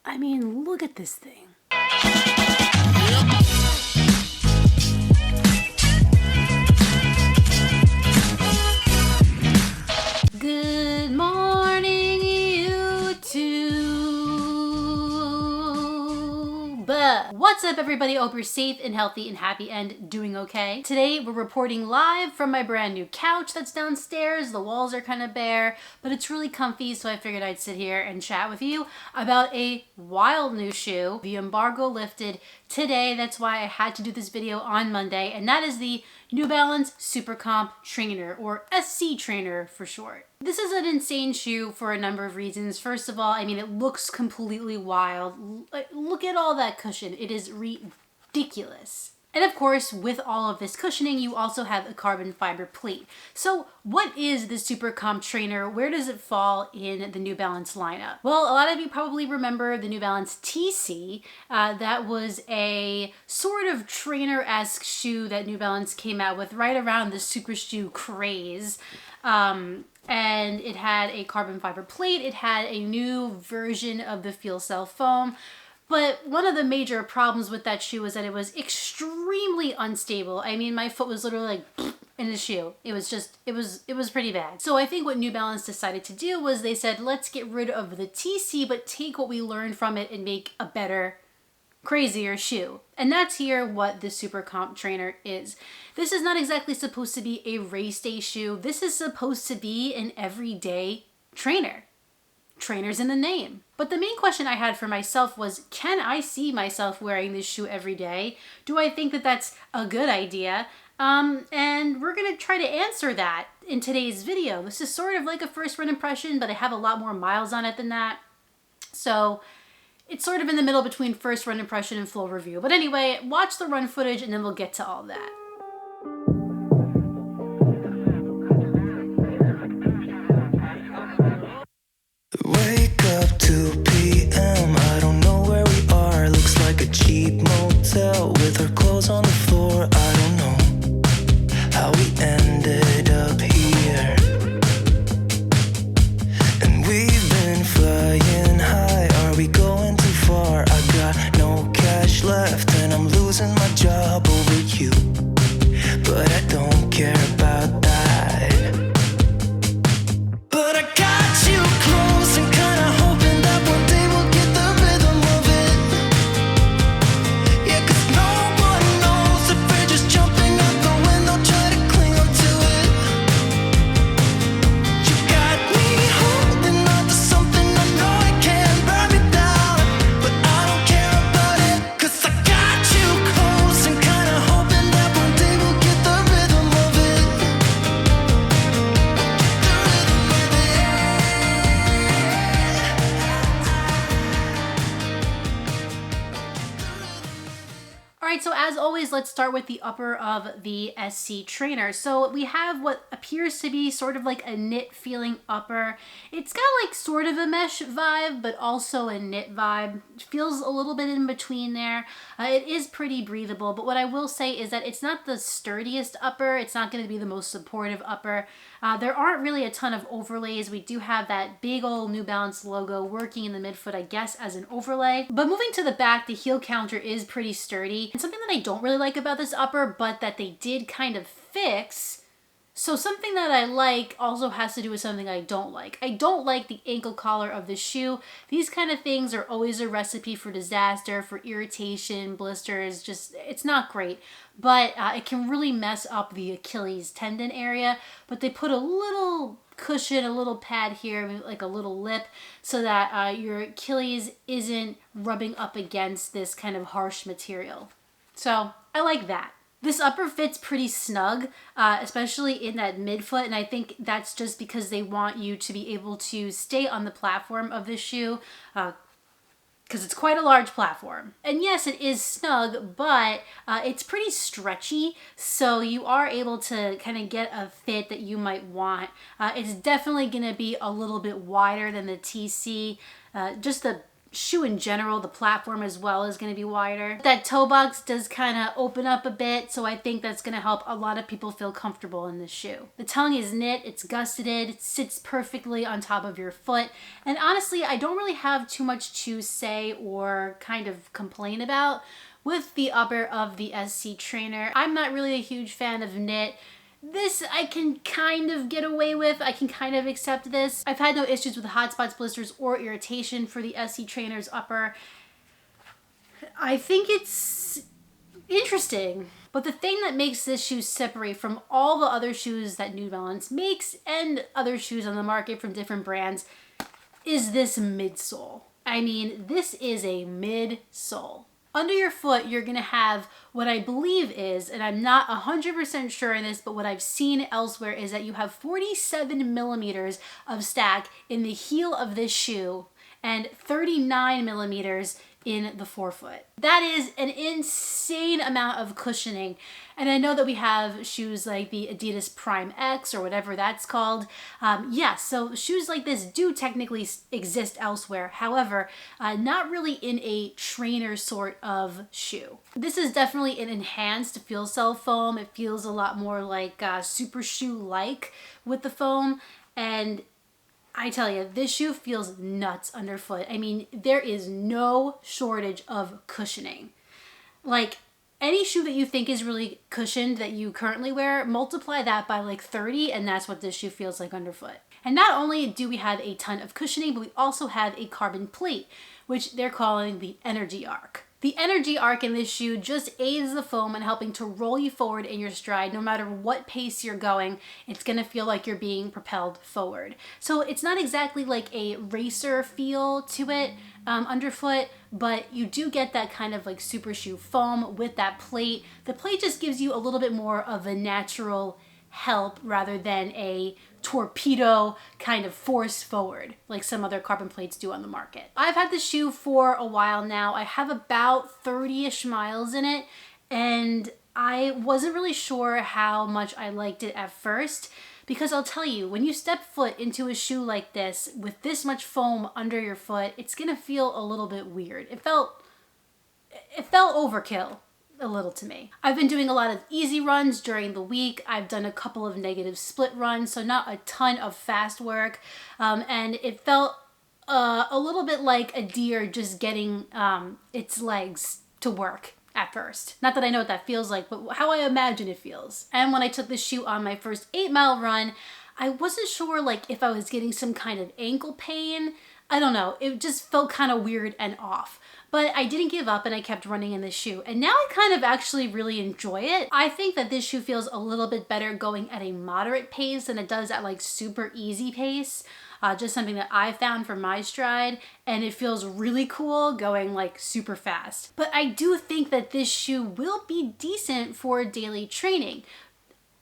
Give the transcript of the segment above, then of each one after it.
I mean, look at this thing. Good morning, YouTube. What's up, everybody? I hope you're safe and healthy and happy and doing okay. Today, we're reporting live from my brand new couch that's downstairs. The walls are kind of bare, but it's really comfy, so I figured I'd sit here and chat with you about a wild new shoe. The embargo lifted today. That's why I had to do this video on Monday, and that is the New Balance Supercomp Trainer, or SC Trainer for short. This is an insane shoe for a number of reasons. First of all, I mean, it looks completely wild. Look at all that cushion. It is ridiculous. And of course, with all of this cushioning, you also have a carbon fiber plate. So what is the Supercomp Trainer? Where does it fall in the New Balance lineup? Well, a lot of you probably remember the New Balance TC. That was a sort of trainer-esque shoe that New Balance came out with right around the super shoe craze. And it had a carbon fiber plate. It had a new version of the Feel Cell foam. But one of the major problems with that shoe was that it was extremely unstable. I mean, my foot was literally like in the shoe. It was pretty bad. So I think what New Balance decided to do was they said, let's get rid of the TC, but take what we learned from it and make a better, crazier shoe. And that's here what the Supercomp Trainer is. This is not exactly supposed to be a race day shoe. This is supposed to be an everyday trainer. Trainer's in the name. But the main question I had for myself was, can I see myself wearing this shoe every day? Do I think that that's a good idea? And we're gonna try to answer that in today's video. This is sort of like a first run impression, but I have a lot more miles on it than that. So it's sort of in the middle between first run impression and full review. But anyway, watch the run footage and then we'll get to all that. Wake up 2 p.m. I don't know where we are. Looks like a cheap motel with our clothes on the floor. I don't know how we ended up here. And we've been flying high. Are we going too far? I got no cash left and I'm losing my job over you. But I don't care about that. But I got you close and kinda hoping that one day we'll get the rhythm of it. Yeah, 'cause no one knows if we're just jumping out the window, try to cling on to it. You got me holding on to something I know I can't burn me down, but I don't care about it, 'cause I got you close and kinda hoping that one day we'll get the rhythm of it. Alright, so as always, let's start with the upper of the SC Trainer. So we have what appears to be sort of like a knit feeling upper. It's got like sort of a mesh vibe, but also a knit vibe. It feels a little bit in between there. It is pretty breathable, but what I will say is that it's not the sturdiest upper. It's not going to be the most supportive upper. There aren't really a ton of overlays. We do have that big old New Balance logo working in the midfoot, I guess, as an overlay. But moving to the back, the heel counter is pretty sturdy. And something that I don't really like about this upper, but that they did kind of fix. So something that I like also has to do with something I don't like. I don't like the ankle collar of the shoe. These kind of things are always a recipe for disaster, for irritation, blisters, just, it's not great. But it can really mess up the Achilles tendon area. But they put a little cushion, a little pad here, like a little lip, so that your Achilles isn't rubbing up against this kind of harsh material. So I like that. This upper fits pretty snug, especially in that midfoot, and I think that's just because they want you to be able to stay on the platform of this shoe, because it's quite a large platform. And yes, it is snug, but it's pretty stretchy, so you are able to kind of get a fit that you might want. It's definitely going to be a little bit wider than the TC. Just the shoe in general, the platform as well, is going to be wider. That toe box does kind of open up a bit, so I think that's going to help a lot of people feel comfortable in this shoe. The tongue is knit, it's gusseted, it sits perfectly on top of your foot, and honestly, I don't really have too much to say or kind of complain about with the upper of the SC Trainer. I'm not really a huge fan of knit. This I can kind of get away with. I can kind of accept this. I've had no issues with hot spots, blisters, or irritation for the SC Trainer's upper. I think it's interesting. But the thing that makes this shoe separate from all the other shoes that New Balance makes and other shoes on the market from different brands is this midsole. I mean, this is a midsole. Under your foot, you're going to have what I believe is, and I'm not 100% sure in this, but what I've seen elsewhere is that you have 47 millimeters of stack in the heel of this shoe and 39 millimeters in the forefoot. That is an insane amount of cushioning. And I know that we have shoes like the Adidas Prime X or whatever that's called. So shoes like this do technically exist elsewhere. However, not really in a trainer sort of shoe. This is definitely an enhanced feel cell foam. It feels a lot more like super shoe-like with the foam. And I tell you, this shoe feels nuts underfoot. I mean, there is no shortage of cushioning. Like, any shoe that you think is really cushioned that you currently wear, multiply that by like 30, and that's what this shoe feels like underfoot. And not only do we have a ton of cushioning, but we also have a carbon plate, which they're calling the Energy Arc. The Energy Arc in this shoe just aids the foam in helping to roll you forward in your stride. No matter what pace you're going, it's going to feel like you're being propelled forward. So it's not exactly like a racer feel to it underfoot, but you do get that kind of like super shoe foam with that plate. The plate just gives you a little bit more of a natural help rather than a torpedo kind of force forward like some other carbon plates do on the market. I've had this shoe for a while now. I have about 30-ish miles in it, and I wasn't really sure how much I liked it at first, because I'll tell you, when you step foot into a shoe like this with this much foam under your foot, it's gonna feel a little bit weird. It felt overkill a little to me. I've been doing a lot of easy runs during the week. I've done a couple of negative split runs, so not a ton of fast work. And it felt a little bit like a deer just getting its legs to work at first. Not that I know what that feels like, but how I imagine it feels. And when I took this shoe on my first 8-mile run, I wasn't sure like if I was getting some kind of ankle pain. I don't know. It just felt kind of weird and off. But I didn't give up and I kept running in this shoe. And now I kind of actually really enjoy it. I think that this shoe feels a little bit better going at a moderate pace than it does at like super easy pace. Just something that I found for my stride. And it feels really cool going like super fast. But I do think that this shoe will be decent for daily training.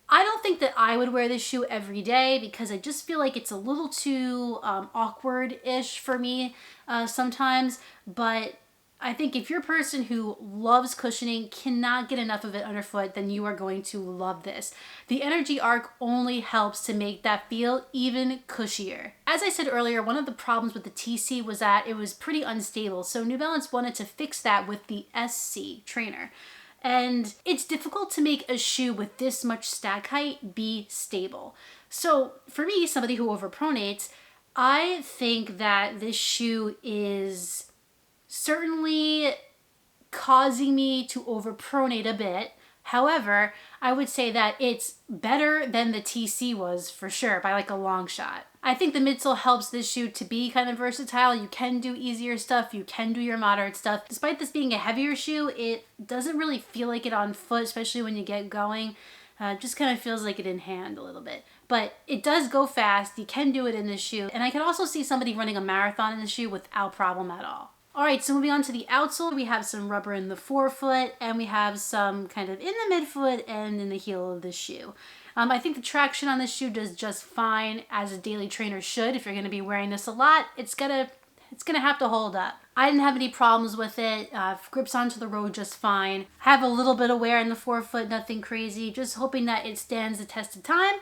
I don't think that I would wear this shoe every day because I just feel like it's a little too awkward-ish for me sometimes. But I think if you're a person who loves cushioning, cannot get enough of it underfoot, then you are going to love this. The Energy Arc only helps to make that feel even cushier. As I said earlier, one of the problems with the TC was that it was pretty unstable. So New Balance wanted to fix that with the SC Trainer. And it's difficult to make a shoe with this much stack height be stable. So for me, somebody who overpronates, I think that this shoe is certainly causing me to overpronate a bit. However, I would say that it's better than the TC was for sure by like a long shot. I think the midsole helps this shoe to be kind of versatile. You can do easier stuff, you can do your moderate stuff. Despite this being a heavier shoe, it doesn't really feel like it on foot, especially when you get going. It just kind of feels like it in hand a little bit. But it does go fast, you can do it in this shoe, and I can also see somebody running a marathon in this shoe without problem at all. Alright, so moving on to the outsole, we have some rubber in the forefoot, and we have some kind of in the midfoot and in the heel of the shoe. I think the traction on this shoe does just fine, as a daily trainer should. If you're going to be wearing this a lot, it's gonna have to hold up. I didn't have any problems with it. Grips onto the road just fine. Have a little bit of wear in the forefoot, nothing crazy. Just hoping that it stands the test of time,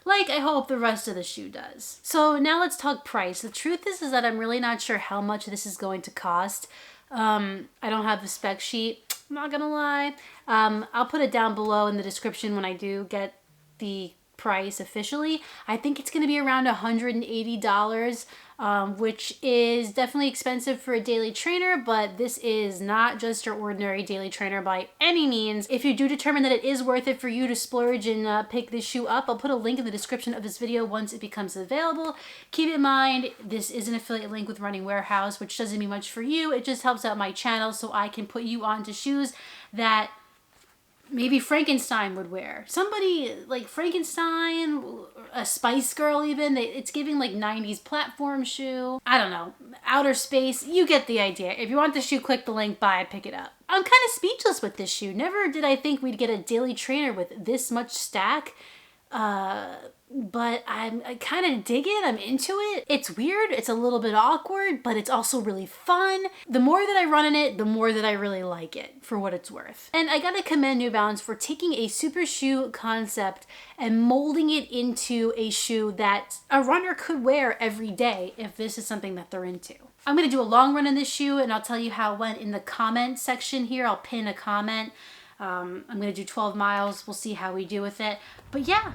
like I hope the rest of the shoe does. So now let's talk price. The truth is that I'm really not sure how much this is going to cost. I don't have the spec sheet, I'm not gonna lie. I'll put it down below in the description when I do get the price officially. I think it's going to be around $180, which is definitely expensive for a daily trainer, but this is not just your ordinary daily trainer by any means. If you do determine that it is worth it for you to splurge and pick this shoe up, I'll put a link in the description of this video once it becomes available. Keep in mind, this is an affiliate link with Running Warehouse, which doesn't mean much for you. It just helps out my channel so I can put you onto shoes that maybe Frankenstein would wear. Somebody like Frankenstein, a Spice Girl even. It's giving like 90s platform shoe. I don't know. Outer space. You get the idea. If you want the shoe, click the link, buy it, pick it up. I'm kind of speechless with this shoe. Never did I think we'd get a daily trainer with this much stack. But I kind of dig it. I'm into it. It's weird. It's a little bit awkward, but it's also really fun. The more that I run in it, the more that I really like it for what it's worth. And I gotta commend New Balance for taking a super shoe concept and molding it into a shoe that a runner could wear every day if this is something that they're into. I'm gonna do a long run in this shoe and I'll tell you how it went in the comment section here. I'll pin a comment. I'm gonna do 12 miles. We'll see how we do with it. But yeah.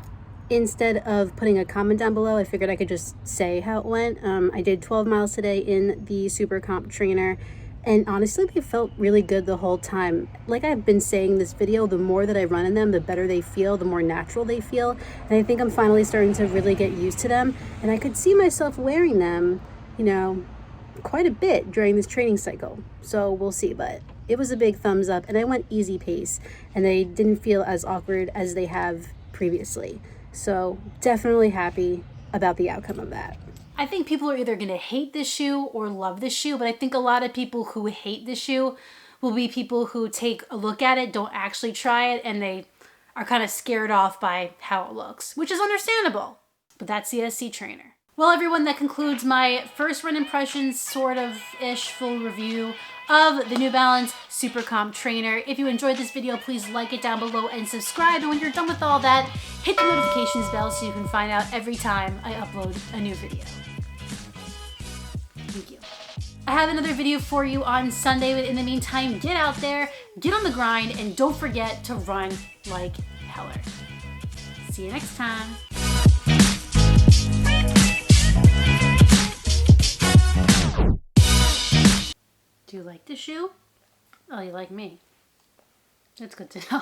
Instead of putting a comment down below, I figured I could just say how it went. I did 12 miles today in the Supercomp Trainer, and honestly, they felt really good the whole time. Like I've been saying in this video, the more that I run in them, the better they feel, the more natural they feel, and I think I'm finally starting to really get used to them, and I could see myself wearing them, you know, quite a bit during this training cycle. So we'll see, but it was a big thumbs up, and I went easy pace, and they didn't feel as awkward as they have previously. So definitely happy about the outcome of that. I think people are either going to hate this shoe or love this shoe, but I think a lot of people who hate this shoe will be people who take a look at it, don't actually try it, and they are kind of scared off by how it looks, which is understandable. But that's the SC Trainer. Well, everyone, that concludes my first run impressions, sort of-ish full review of the New Balance Supercomp Trainer. If you enjoyed this video, please like it down below and subscribe. And when you're done with all that, hit the notifications bell so you can find out every time I upload a new video. Thank you. I have another video for you on Sunday, but in the meantime, get out there, get on the grind, and don't forget to run like Heller. See you next time. Do you like the shoe? Oh, you like me. That's good to know.